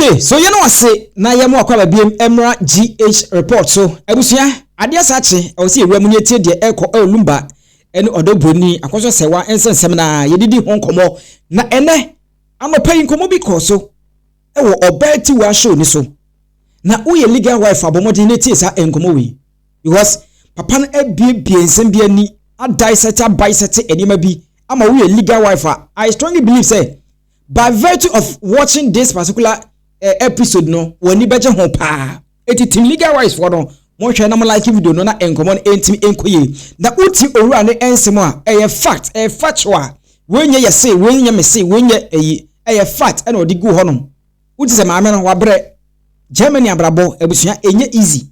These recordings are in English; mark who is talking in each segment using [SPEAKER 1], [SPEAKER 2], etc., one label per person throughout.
[SPEAKER 1] Okay, so you know what say na ye mo akwa biem Emra GH report so abusua ade sache o se ewura mu ne tie de eko Lumba ene Odo Bronii Akosua Serwaa ensensem na ye didi ho nkomo na ene anopa yi nkomo bi ko so e wo obeti wa show ni so na uye legal wife abomodi ne tie sa enkomo wi because papa na ebie ensem bi ani adai seta bisect enima bi ama uye legal wife. I strongly believe say by virtue of watching this particular episode no woni beje ho pa etitim legal wise for no mo hwe na mo like video no na enkomo entim enkoye na uti owura ne ensem a fact factual wenye ye say wenye me say wenye fact and odi gu ho no uti se maame no wabre Germany abrabo abusua enye easy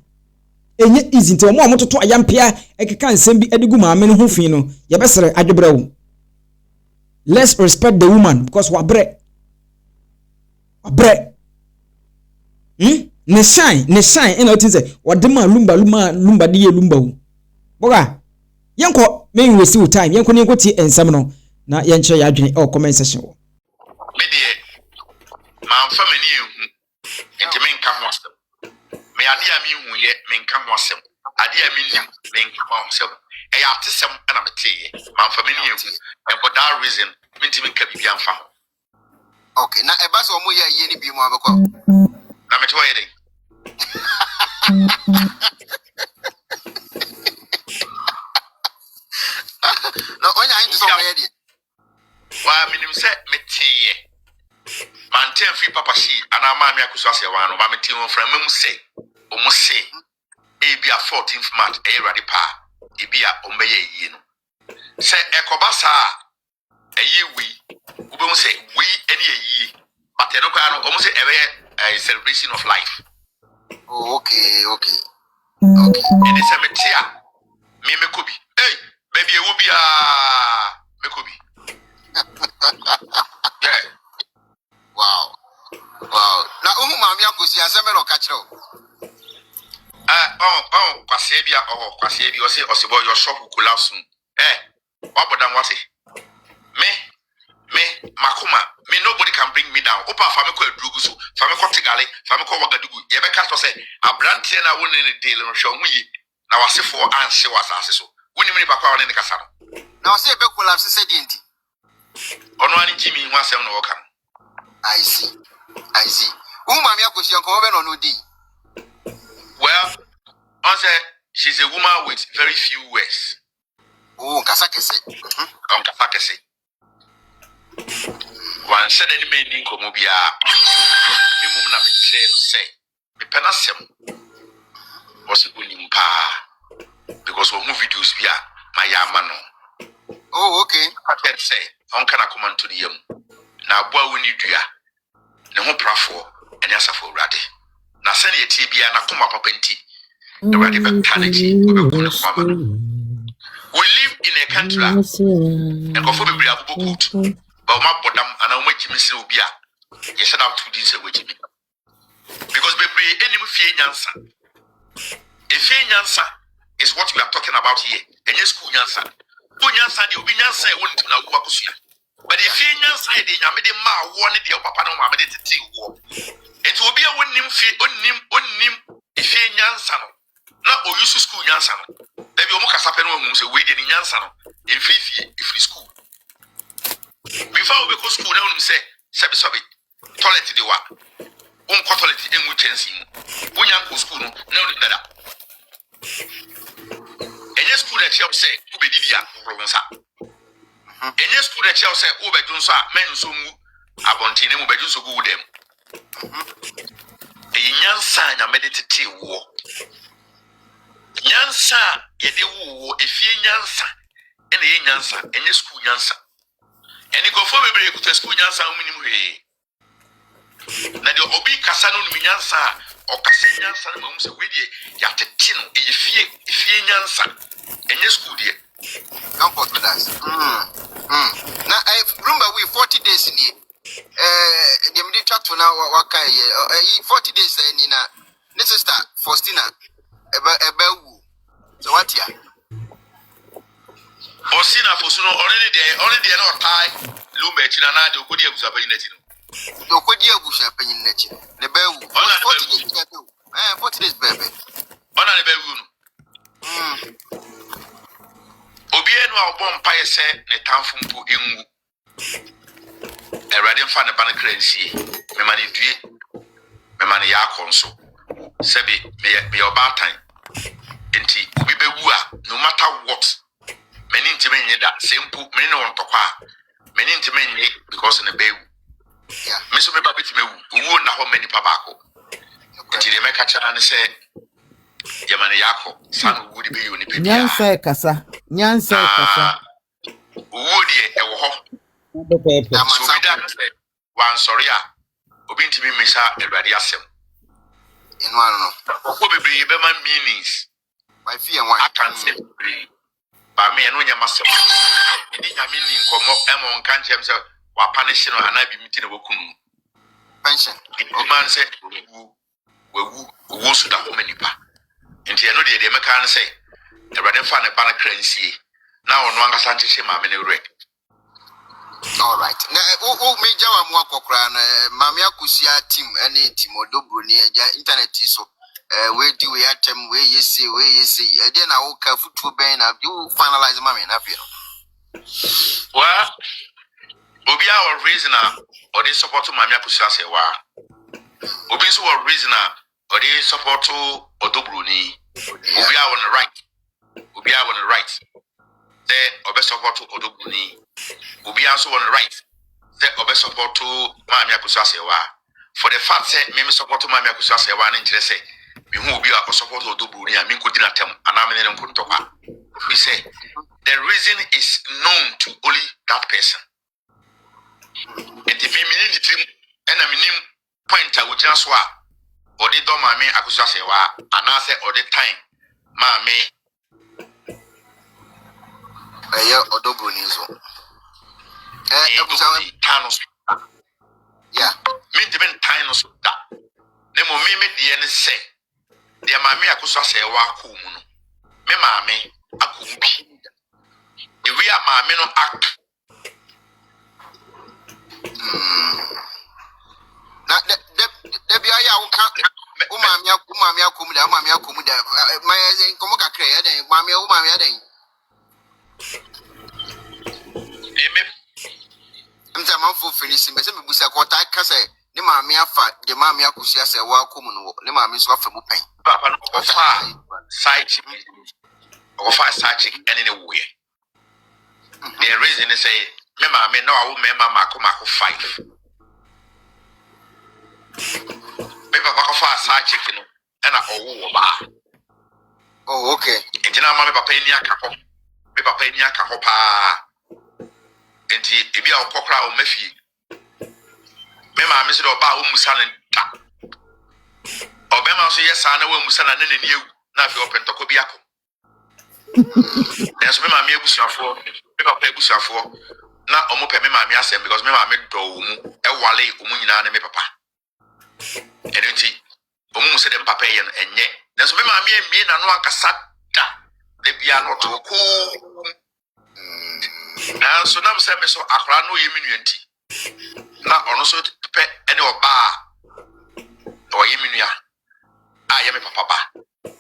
[SPEAKER 1] nti mo amototo ayampia ekeka nsem bi edigu maame no ho fi no ye besere adwebere wo. Let's respect the woman because wabre ne shine ina otin say wadema lumba de ye lumba wo boga yenko me we see time yenko ne nkoti ensam no na yenche ya adwene e comment section wo
[SPEAKER 2] me de ma mfa mani ehu enti me nka ho asem me ade a me hu ye me nka ho asem ade a me nim me nka ho asem e ya atesem na me teye ma mfa mani ehu and for that reason me ntimi nka bibia mfa.
[SPEAKER 3] Okay, na eba so mo ye ye ni bi mo abekọ.
[SPEAKER 2] Na me to ye dey.
[SPEAKER 3] No onya hin so mo ye dey.
[SPEAKER 2] Wa minim se me tiye. Man ten free papa Shee ana Maame Akosua Serwaa no ba me ti won fra mem se. O mo se e bi a 14th March e ready pa. E bi a o meye yi no. Se ekoba sa eyi wi ube mu say we any ye but no kwa no almost a celebration of life.
[SPEAKER 3] Oh, okay.
[SPEAKER 2] And it's a metia me kobi hey baby e wo bia me kobi. Yeah,
[SPEAKER 3] wow na umu Maame Akosua aseme no ka kire
[SPEAKER 2] o kwase bia o say OSEBO your shop will collapse soon. Wabodan what me makuma me nobody can bring me down. Opa fa me ko adrugu so fa me ko tigale fa me ko wagadugu ye be ka to say abrante na woni ne deal no hwe hu yi na wasefo anse wasase so woni me papa woni ne kasa no
[SPEAKER 3] na wase be collapse se di nti
[SPEAKER 2] ono ani jimi hu asem no woka.
[SPEAKER 3] I see umu Maame Akosua ko be no no di.
[SPEAKER 2] Well, I say she's a woman with very few words.
[SPEAKER 3] Oh, kasa kese.
[SPEAKER 2] Kasa kese. One said any man in Komobia. Me mum na me say me penasem was a good because we videos via my yamano.
[SPEAKER 3] Oh, okay.
[SPEAKER 2] I can say on can I come to the yam. Now boy we need ya. The whole prafo and answer for ready. Now send a TB and I come up penti. The ready mentality will be common. We live in a country and go for the Abusuapan. But my bottom and I make you miss Ubia. You said out to this with me. Because baby, any fear answer. A fear answer is what we are talking about here. And your school answer. Good answer, the opinion say won't know what was here. But if you answer, they are made ma wanted your papa no mamma to take war. It will be a winning fear on him if you answer. Not or use school answer. Baby, almost happen when we say waiting in answer in free school. Before we go to school, now we say, Sabi, toilet the one. Toilet in which chance when you go to school, no, better. And yes, school that shall say, Ubedia, Provenza. And yes, school that shall say, Ubedunsa, men so Abontine, Ubedun so good them. A young son, a meditative war. Yansa, ye de wo, a few yansa, and a yansa, and your school yansa. And you go for me to school yansa minimum. Now the obi casano minyansa or casanyansa mums with ye yatin, a few yansa, and your school dear.
[SPEAKER 3] Come for us. Now I remember we 40 days in here. The middle chat to now, 40 days in this sister Faustina. So what ya? Osina Fosuno already not tie Lumba NSEMSEM do Abusuapan Netino. Do Abusuapan Netino. The
[SPEAKER 2] ayɛ sɛ ne tamfo mpo engu Awurade mfa ne ba no kra nsie mema ne due mema ne yɛ akɔ nso sɛbe me ɔbaatan enti obi bewu a no matter what many ntime da sempo many no ntɔkwa a many ntime nye because ne bewu
[SPEAKER 3] yeah
[SPEAKER 2] me so me ba betime wu na ho many pa baako enti de meka kyana ne sɛ yɛma ne yɛ akɔ san wu de beyu ni pe bia
[SPEAKER 4] nyansa kasa
[SPEAKER 2] wu de ɛwɔ hɔ so bi da sɛ wan sorry a obi ntime misa Awurade asɛm
[SPEAKER 3] enu ano no
[SPEAKER 2] ko bebre be ma meanings
[SPEAKER 3] my fear one
[SPEAKER 2] I can't say ba me no nya masɛm ndi nya me ni nkomo emo nka nchem sɛ wa punish no anabi miti na wakunu
[SPEAKER 3] pension
[SPEAKER 2] man sɛ wu so da ho manipa nti eno de meka ne sɛ Awurade fa ne ba na kransie na ono ankasa nkyehye maame ne werɛ.
[SPEAKER 3] All right. Now, me jawa mu akokra na Maame Akosua team any team Odo Bronii internet so we do we atem we yesi then na wo ka futuo ben na you finalize Maame na feel.
[SPEAKER 2] Well, obi our reason or they support Maame Akosua Serwaa. Obi so our reason or they support Odo Bronii. Obi are on the right. Obi are on the right. There obi support Odo Bronii. Obi also on the right. There obi support Maame Akosua Serwaa. For the fact say me support Maame Akosua Serwaa na nkyerɛ sɛ me hu obi a support Odo Bronii a me nkodi na tem ana me ne nkontɔkwa. We say the reason is known to only that person. And if you mean it, and I mean point I would just wa or they don't Maame Akosua Serwaa and I say all the time Maame
[SPEAKER 3] Odo Bronii so. Yeah.
[SPEAKER 2] Me the men tinos da. Nemo me the say the Maame Akosua Serwaa ku mu no. Me Maame akubi. The we are Maame no act.
[SPEAKER 3] Na de bia ya wo ka Maame akumu da my komo kakra ya den Maame ya den. I'm for finishing, but some busa ko ta ka say ne Maame afa de Maame Akosua Serwaa akumu no ne Maame so afa mu pen.
[SPEAKER 2] Papa no ofa side chick. Ofa side chick anywhere. The reason is say me Maame no awo me mako 5. Me papa ko fa side chick no and a owo ba.
[SPEAKER 3] Oh okay.
[SPEAKER 2] Enti na Maame papa ni aka ho. Me papa ni aka ho pa. Enti ebi a okokra o mafie. Me Maame se do ba o musa ne ta. Obema so yes ana wa musa na ne ni ewu na afi opentoko bi akọ. Nenso me Maame abusuafo, me papa abusuafo na omo pe me Maame asem because me Maame do wo mu e wale omu nyina ne me papa. Enti omu se dem papa ye no enye. Nenso me Maame emi na no ankasa da. De bia no to ko. Na so nam se me so akra no ye minu enti. Na ono so pe ene oba o ye minu ya. Aye me papa ba.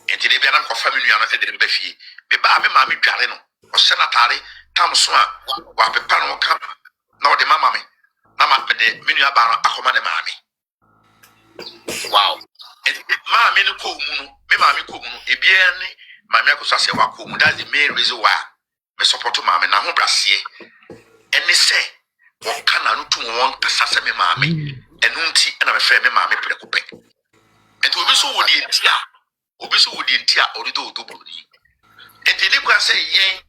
[SPEAKER 2] Enti de bia na ko fa minu ya no e de be fie. Me ba me Maame dware no. O se na tare tam so a wa pepa no ka na o de mama me. Na ma de minu ya ba no akoma de Maame. Wow. Enti Maame no ko mu no, me Maame ko mu no, e bia ni Maame Akosua Serwaa ko mu. That's the main reason why me support Maame na ho brasie. Eni se wo kana no tu won kasa se me Maame. Enu nti na me frɛ me Maame prekope. Enti obi so wo di enti a orido Odo Bronii. Enti ni kwa se ye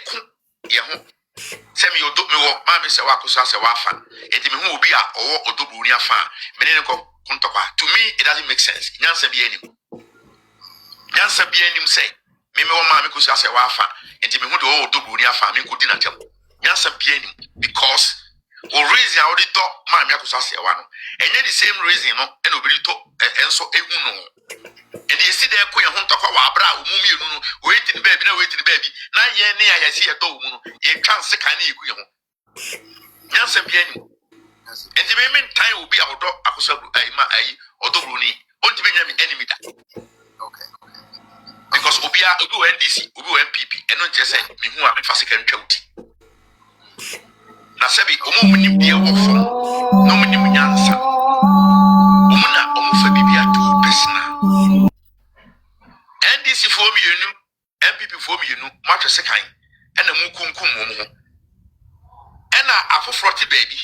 [SPEAKER 2] ku ye ho se me Odo me wo Maame Serwaa Akosua Serwaa fa. Enti me hu obi a owo Odo Bronii afa. Me ne ko kuntokwa. To me it doesn't make sense. Nyansa bi anim. Nyansa bi anim say me wo Maame Akosua Serwaa fa. Enti me hu de Odo Bronii afa me nkodi na tem. Nyansa bi anim because o reason a odi to Maame Akosua Serwaa no. Enye the same reason no e no bi to enso ehu no. And you see there ko ye ho ntokwa wa abra omumi enu no wait ni baby na ye ne ya yesi eto omu no ye kan se kan e ku ye ho nyansa bia ni and me mean time will be Odo Akosua Odo Bronii on to be enemy da
[SPEAKER 3] Okay.
[SPEAKER 2] because because obia obi NDC obi MPP eno nche say me hu a me fa second twauti na sebi omo nim de wo fom no mo nim nyansa omo na omo fa bibia to personal NDC for me you MPP for me you match second ena mu kunkum mo ho ena afofroti baby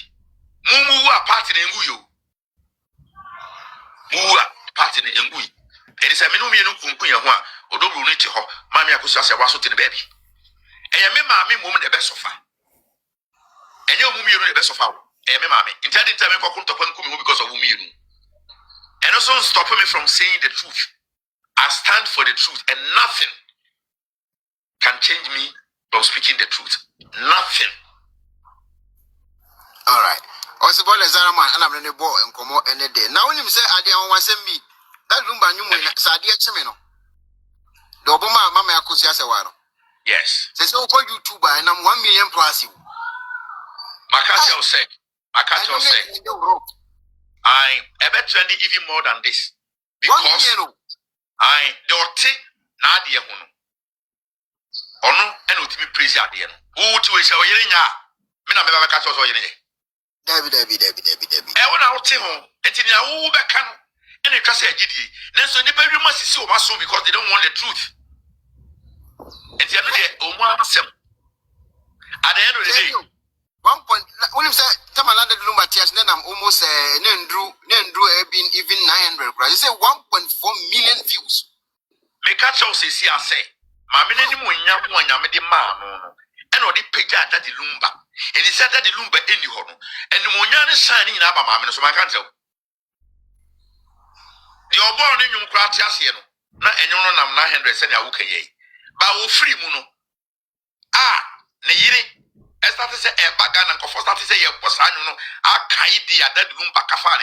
[SPEAKER 2] mu a party na ngu yo mu a party na ngu yi edi se me no me no kunkum ye ho a Odo Bronii ti ho Maame Akosua Serwaa so te ne baby eya me maame mum de be sofa enye mum yenu de be sofa eya me maame intending time ko kunto kwa nkumi because of mum yenu and also stop me from saying the truth. I stand for the truth and nothing can change me from speaking the truth. Nothing.
[SPEAKER 3] All right. Also, boy, as I'm not a boy and come out any day. Now, when you say I didn't want to send me that room by you, Sadia Chimeno. The Obama, Maame Akosua Serwaa.
[SPEAKER 2] Yes.
[SPEAKER 3] There's no call YouTuber and I'm 1 million plus you.
[SPEAKER 2] Makacho say, I ever trendy even more than this. Because I don't Nadia Hono. Ono and ultimate praise at the end. Who to wish our Yerinya? Mina Makacho or Yeri.
[SPEAKER 3] Debbie.
[SPEAKER 2] I want out to home until you back and it was a GD. Then so nobody must see my son because they don't want the truth. It's the other day, at the end of the day.
[SPEAKER 3] 1 point. When you say Tamala de Lumba Tias, then I'm almost Nendru been even 900. You say 1.4 million views.
[SPEAKER 2] Make a choice, see, I say, Mamma Yamadi Man, and all the picture that the Lumba. It is said that the Lumba any horn, and the Munyan is shining up a mamma, so I can't tell. You're born in your Cratias, not any one of 900 send a wookie. But free muno. Neyiri. I started to say a bagan and started to say a posano. I can't be at that room back a fan.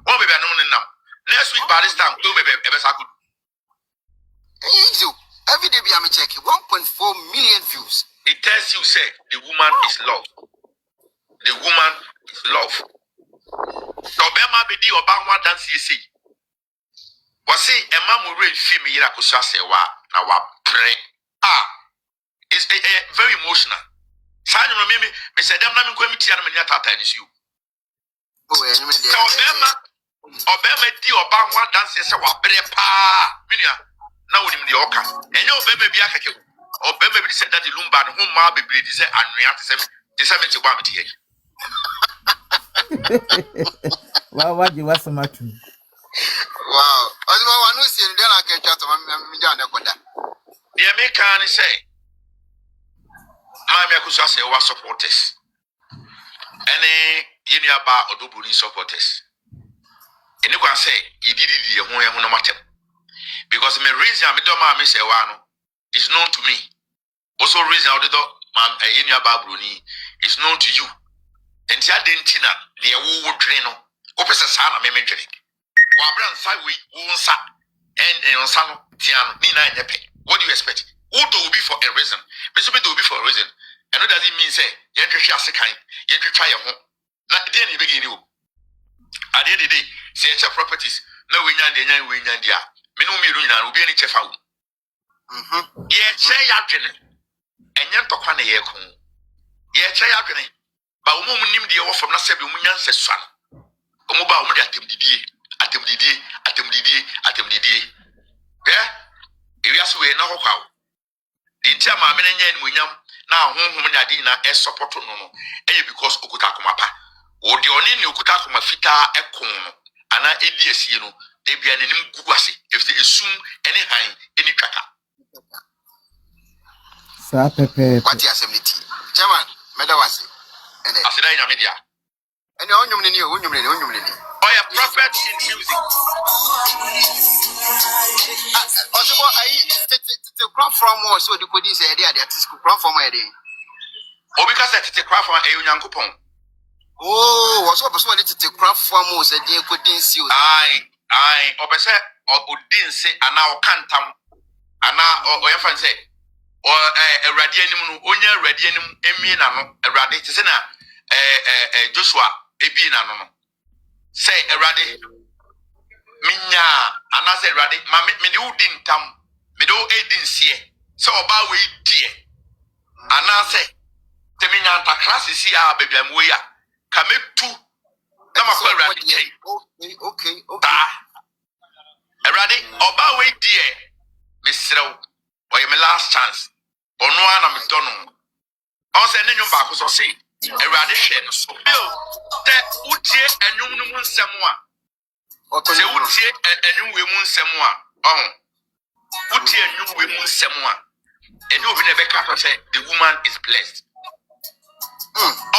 [SPEAKER 2] Oh, maybe I know now. Next week, by this time, do maybe ever so good.
[SPEAKER 3] Every day, I'm checking 1.4 million views.
[SPEAKER 2] It tells you, say, the woman is love. The woman is love. So, Bema Bedi or Bangwa dance, you see. Was say a man will read female Akosua Serwaa. Now, pray. It's very emotional. Sanyo no mimi said them na me kwami tia na me tata ni you. So obema di oba ho dance se wa bere pa minia na wonim de oka enye obema bi akake obema bi se that the Lumba no ho ma bebre di se anwea te se me ti gba me tie.
[SPEAKER 4] Wow, you was so much.
[SPEAKER 3] Wow. Ozima wanu si ndi na ke chato me ja na koda.
[SPEAKER 2] The American say Maame Akosua Serwaa supporters. Any about Odo Bronii supporters. And you can say, he did it no matter. Because the reason I don't Maame Serwaa is known to me. Also, reason I don't about Bronii is known to you. And the Argentina, the Awu Dreno, Opesa Sana Memedric. Wabran Sawi, Wunsa, and Sano, Tiano, Nina and Epe. What do you expect? Odo will be for a reason. But will be for a reason. And what does it mean? Say, you try a second, you try a home. Not the end begin you. At the end of the day, say properties, no win and the young win and the Minumi Runa will be any chef out. Yet say Yagin and Yantokane Yakun. Yet say Yagin. But woman named the offer from Nasabi Munyan says son. Omoba Mudatim Didi, Atem Didi. Yeah? If you ask we now how. The entire Maame Munyam now home Nadina as support no. Because Okuta Kumapa. Or the only Okuta Kumafita Ekono. And I ADS, they be an enemy Guasi if they assume any high, any tracker.
[SPEAKER 3] What the assembly? Chairman, Medawasi. And I said, I media. And the onion in you, or a prophet in music. Also, I crop from more so the coding say idea that is crop from my day.
[SPEAKER 2] Oh, because I take crop from a young coupon.
[SPEAKER 3] Oh, what's up? So I need to take crop from more so they couldn't see you.
[SPEAKER 2] I, Obese, or didn't say, and now can't come. And now, or your say, or a radianum, only radianum, Eminano, a radiatina, Joshua, a bean. Say a radi. Minya, and I said, Raddy, Mammy, me do didn't come. me do edinsie so oba we die anase teminya anta classes ya bebiam we ya kametu na makwa awurade kyai
[SPEAKER 3] okay
[SPEAKER 2] awurade oba we die mesrew oye me last chance ono ana me dono on se ne nwum ba ko so se awurade hwe no so te utie enwum no mu nsem a se utie enwum we mu nsem a utie enwum we mu nsem a ene obi na beka to say the woman is blessed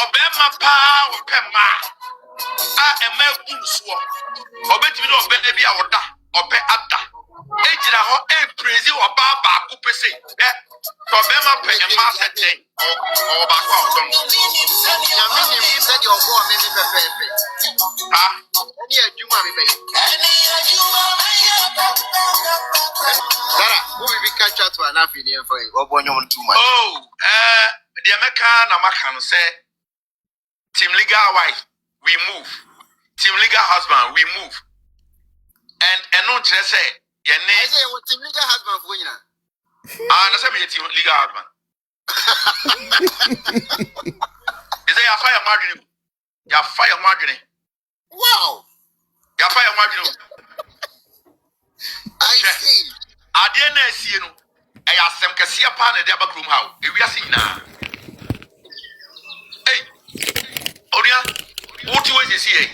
[SPEAKER 2] obema pa opema ema gunsuo obetimi no obe bia woda obe ada ejira ho praise oba ba ko pese obema pe ema sete oba ko odom
[SPEAKER 3] ya minim said your boy me pepe any adwuma me be Dara who we catch out to an afini for obonyo too much
[SPEAKER 2] the American na maka no say team legal wife we move team legal husband we move and no just say your name
[SPEAKER 3] say what team legal husband for you
[SPEAKER 2] na say me team legal husband is there you fire margin
[SPEAKER 3] wow
[SPEAKER 2] you fire margin
[SPEAKER 3] I see
[SPEAKER 2] adie na asie no e asem kese pa na de abakrum ha e wiase nyina Oria, what you want see?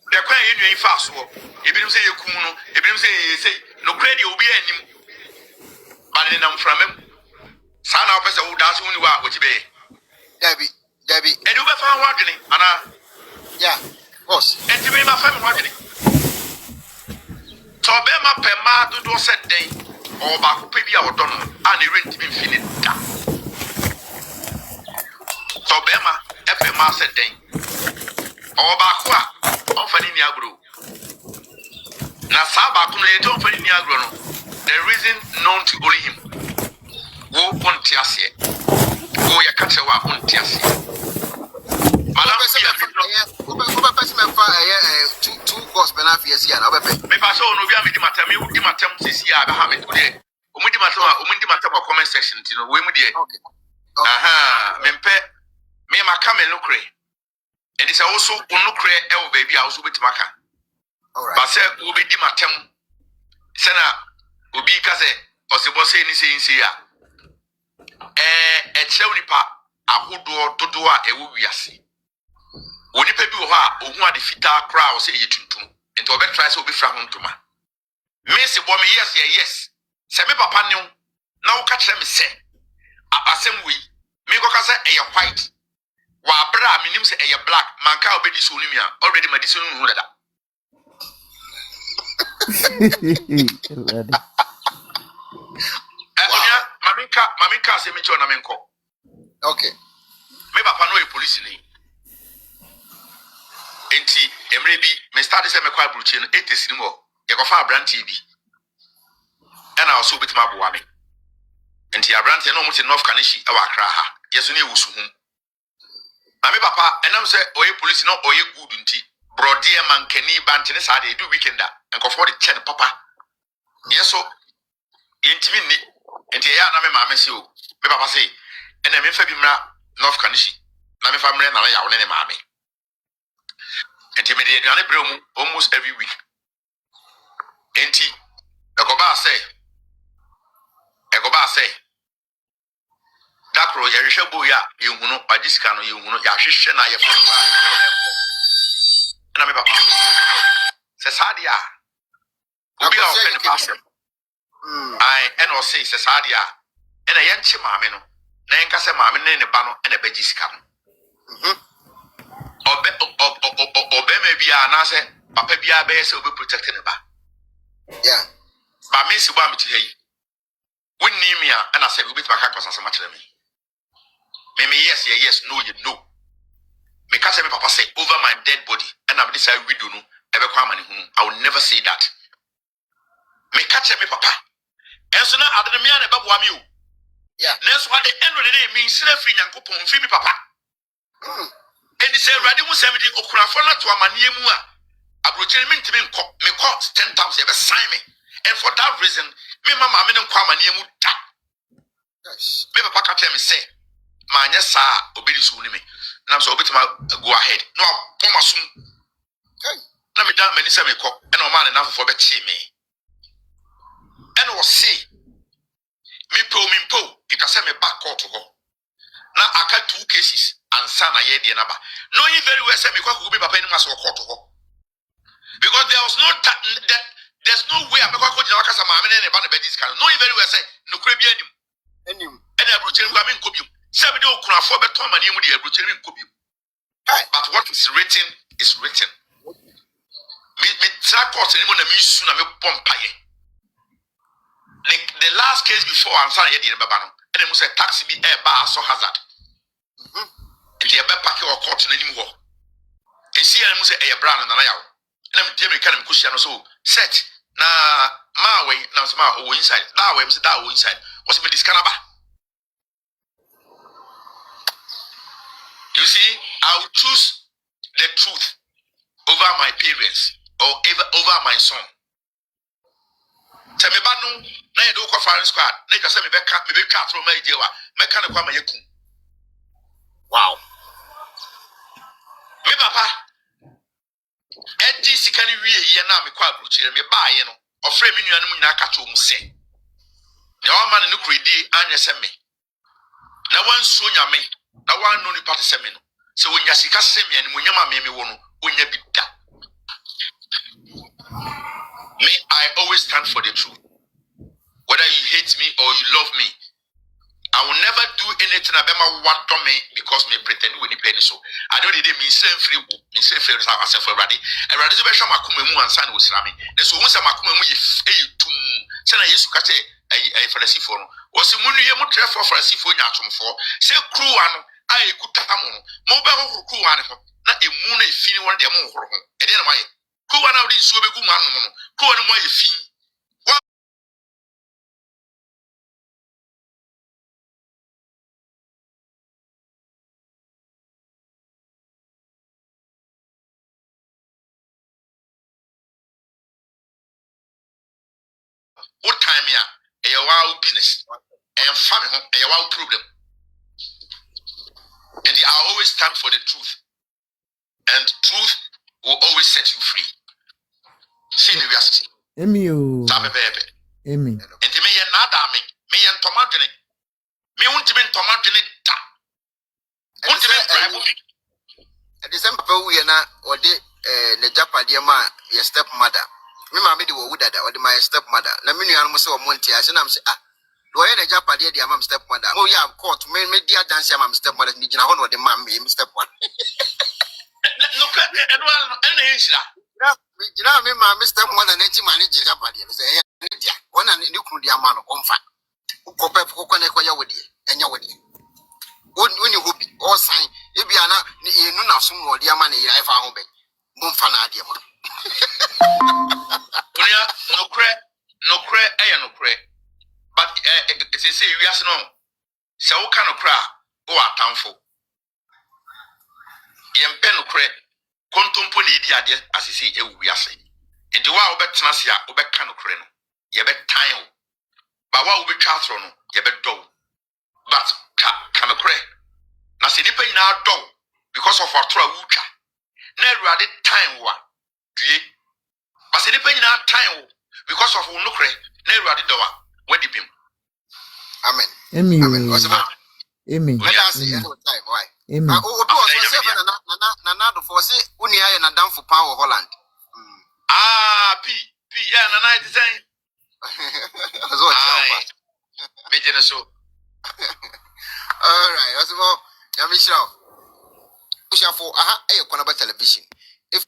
[SPEAKER 2] The cry in your fast war. If you say you kuno, if you say no credit will be any. But then I'm from him. Son of us who does only what which be. Debbie. And you found watching, Anna.
[SPEAKER 3] Yeah, boss.
[SPEAKER 2] And you may my family watching. So Bema Pema do set day or back baby or donor and the rent be finished. So Bema. FMA said thing. Obakwa, Onfani Niagro. Nasaba Kumle don't find Niagro. The reason known to only him. Wo Pontiasia. Go Yakachawa Pontiasia. Madam, two course benafias here. Maybe I saw no Yamidimatam, you would Dimatam this year. I have it today. Umidimatam comment section, you know, Wimidia. Mempe. Me ma come no kre and it's also no kre baby also bit maka alright but say we be di matem say na obi ka say OSEBO say ni say ya e chew nipa ahodo dodo a ewo wiase oni pa bi wo ha ohun ade fita kra o say yetuntum enti obe try say obi fra ho ntoma me se bo me yes say me papa ne na wo ka kire me say asem we me go ka say e white wa bra minim se eye black manka obedi so onimia already medicine hu dada maminka se me cho na menko
[SPEAKER 3] okay
[SPEAKER 2] me papa no e police ni enti emre bi me start se me kwa bruchi no etesini mo ye ko fa brantie bi na also bitima boa me enti abrantie no mo te North Kanishi e wa Accra ha yeso ne ewusu hu Mami papa, enam say oye police no oye good nti. Brody mankani bantene sa de do weekenda. Enko for the chen papa. Yeso intimi ni. Enti ya na me maame se o. Me papa say, ena me fa bi mra North Kanishi. Na me fa mra na ya wo ne maame. Enti me de aduane bre mu almost every week. Enti ekoba say Dakro yehwe bo ya yehunu pagisika no yehunu ya hwehwe na yefo na me papa se sadia obi a open pastor eno say se sadia ena yenche maame no na enka se maame ne ba no ena pagisika no obe me bia na se papa bia be se obi protect ne ba
[SPEAKER 3] yeah
[SPEAKER 2] ba me si ba me tiri wonni mi a ena se obi tbaka kwasa se ma kire me yes, no, you know. Me can't say me papa say over my dead body, and I'm this we do no ever come and I will never say that. Me can't say me papa. And so now I don't mean about you.
[SPEAKER 3] Yeah.
[SPEAKER 2] That's what the end of the day means free and coupon free me papa. And he said, Radimu 70 Okurafona to a maniemua. Abrochel mean to me cost 10 times ever sign me. And for that reason, Me mama me nkwa amane mu ta. Me papa ka tell me say, "Ma nya sa obedi so ni me." Na so obetima go ahead. No pomasum. Na me dan mani say me ko. E na o ma ne nafofo be chi me. E na o say, "Me po, it ka say me back court ho." Na aka 2 cases ansa na ye de na ba. Knowing very well say me kwa go be papa ni ma so court ho. Because there's no way I'm going to go to Maame and about the bedis can. Knowing very well say no crib any. And I will tell you, I mean, Kobium. 7 do craft for better money with the Abruchel Kobium. But what is written is written. Me track course anyone a miss soon a pompaye. The last case before I'm sorry, the Babano, and it was a taxi be a bar so hazard. And the Abba Packet or court in any war. And see, I must say a brown and an hour. And I'm Jimmy Cannon Cushion so set. Na my way, now smart or inside. That way, Mr. Dow inside. Was it this canaba? You see, I'll choose the truth over my parents or over my son. Tell me about no, na you do go firing squad. Na you say me be cat from my dewa. Me can kwa my yakun. Wow. Me papa. Edi sikani wie ye na me kwa abruchire me ba ye no. Ofre me nuanu nyina ka cho mu se. Na o man no kredi anya se me. Na wan so nyame, na wan no ni pate se me no. Se wonya sika se me ani munyama me wo no, wonya bi da. Me, I always stand for the truth. Whether you hate me or you love me, I will never do anything about what to me because me pretend we need penny so. I don't need me say free myself already. And rather to be sure makume mu ansan was rami. So once makume mu ye tum. Say na Yesu kache a Pharisee for no. Was munu ye mu tref for Pharisee for nyatum for. Say crew ano AY3ka mo. Mo be ho crew ano na emu na efini won de mo horo ho. E de na maye. Crew ano di so be gu ma no no. Crew ano mo ye fi. What time ya? A wild business. And family home, a wild problem. And I always stand for the truth. And truth will always set you free. See the reality.
[SPEAKER 4] Emio.
[SPEAKER 2] Baby.
[SPEAKER 4] Emi.
[SPEAKER 2] And the me nada me and tomatine. Me won't be tomatine da. Won't be bribe me.
[SPEAKER 3] At the same people we are not or the Japadia ma your stepmother. Me mama di wo dada or my stepmother. Na me nua no so monti ase na me say do you the Japadia di am stepmother. Oh yeah, court me dia dance am stepmother ni gina ho no the mam me stepmother.
[SPEAKER 2] No, and hensra.
[SPEAKER 3] Me gina me mama stepmother na ti manage Japadia. Say dia. Ona ni kunu dia ma no komfa. Ukope kokone ko ya wodi. Enya wodi. When you hope all sign, if you are not, you know, some more dear money, I found it. Mumfana, dear man.
[SPEAKER 2] No cray. But it's a serious no. So, kind of cry, or a town for. Yem pen no cray, contemplate the idea as you see, we are saying. And the wow bet Nasia, or bet can of creno. Ye bet time. But what will be Catherine, ye bet do. But can a cray. Now, see, the pain now do because of our trouble. Never at the time, what? But see, the pain now time because of Unukre, never at the door. Where the beam?
[SPEAKER 3] Amen.
[SPEAKER 4] Emi.
[SPEAKER 3] Amen.
[SPEAKER 4] Emi.
[SPEAKER 3] Why?
[SPEAKER 4] Emi.
[SPEAKER 3] Nana for say Unia and a down for power Holland.
[SPEAKER 2] P, yeah, and I design. Major so.
[SPEAKER 3] All right, as well, Yamisha. For television. If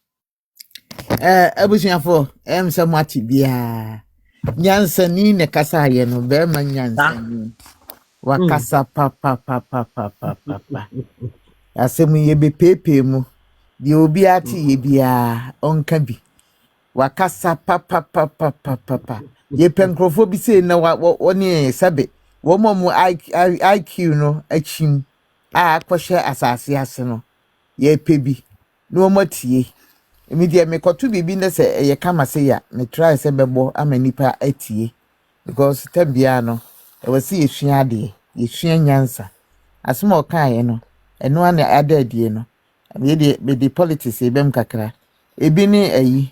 [SPEAKER 4] AbusuapaniN Mati bia. Nyansani ne kasa ye no be ma nyansani. Wakasa papa. Asemu ye be pepe mu. Di obi ati ye bia onka bi. Wakasa papa. Ye penkrofo bi se na woni sabe. Wo momu IQ no achim. A kwhye asase ase no. Ye pebi. No matie. Emi de me kotu bibi ne se ye kama se ya. Me try se bebo ama nipa atie. because tabia no e wasi yesua ade yesua nyansa asema okaye no eno ana adadie no me de politics ebem kakra ebi ni ayi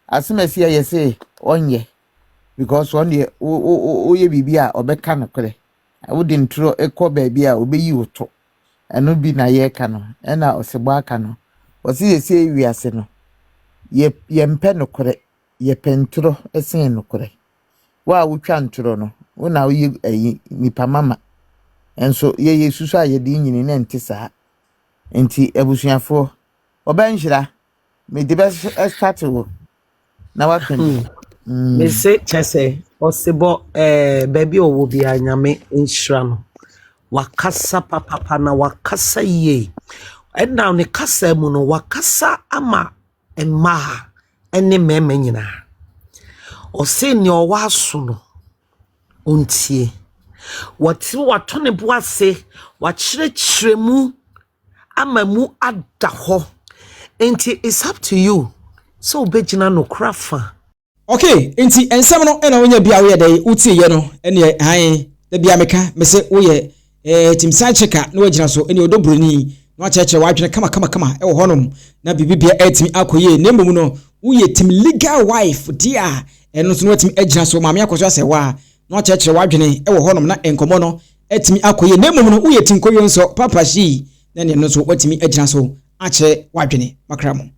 [SPEAKER 4] asema sia yese onye because onye oye bibia obeka no kre wodi ntro ekọ baabi a obeyi woto eno bi na ye ka no na OSEBO aka no wasi yese wiase no ye mpe no kre ye pentro esen no kre wa wutwa ntro no wona oyi ayi nipa mama enso ye yesusu a ye di nyini na ntisa enti abusuafo obanhira me de be start wo na wa kan
[SPEAKER 5] me se chese OSEBO baby owo bi anyame nhira no wakasa papa na wakasa ye na ne kasa mu no wakasa ama emma ene meme nyina ose ni owa so no ontie wati watone boase wachire mu ama mu ada ho enti it's up to you so begina no krafa.
[SPEAKER 1] Okay, enti ensem no ena wonya bia wo ye dey utie ye no ene han da bia meka me se wo ye timsa Ay3ka na wagina so ene Odo Bronii no acheche wadwene kama e wo honom na bibibia etimi akoye nemmom no wo ye tim legal wife dia eno so no etimi agina so Maame Akosua Serwaa no acheche wadwene e wo honom na enkomo no etimi akoye nemmom no wo ye tinkoyo nso papa Shee na ne no so watimi agina so ache wadwene makramo.